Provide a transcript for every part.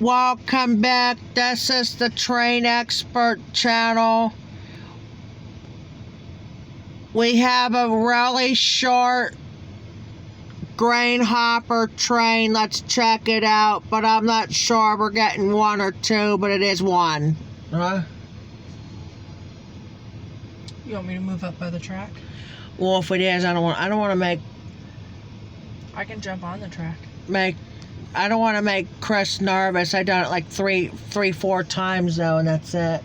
Welcome back. This is the Train Expert channel. We have a really short grain hopper train. Let's check it out. But I'm not sure we're getting one or two, but it is one. You want me to move up by the track? Well, if it is, I don't want to make. I can jump on the track. I don't want to make Chris nervous. I've done it like three, 4 times though, and that's it.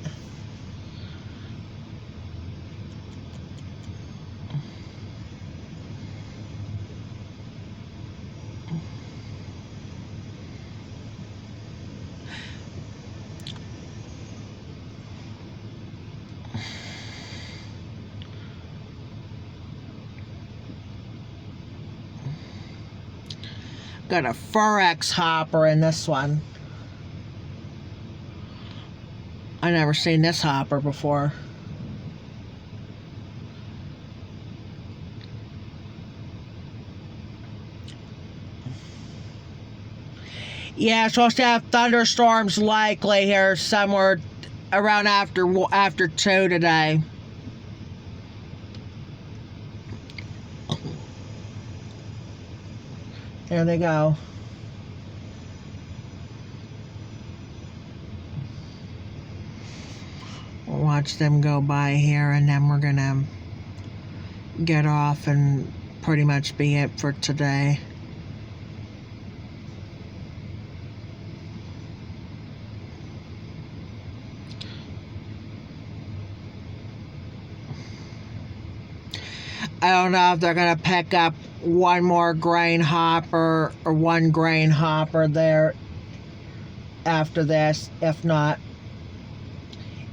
Got a Forex hopper in this one. I never seen this hopper before. Yeah, supposed to have thunderstorms likely here somewhere around after 2 today. There they go. We'll watch them go by here, and then we're gonna get off and pretty much be it for today. I don't know if they're gonna pick up one more grain hopper or one grain hopper there after this. If not,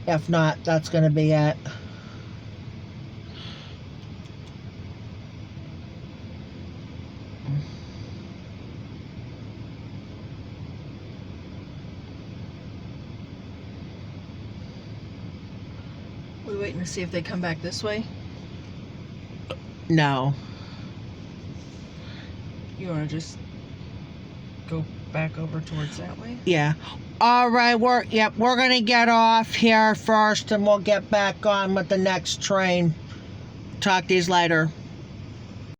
that's gonna be it. We waiting to see if they come back this way? No. You want to just go back over towards that way? Yeah. All right, we're gonna get off here first, and we'll get back on with the next train. Talk to you later.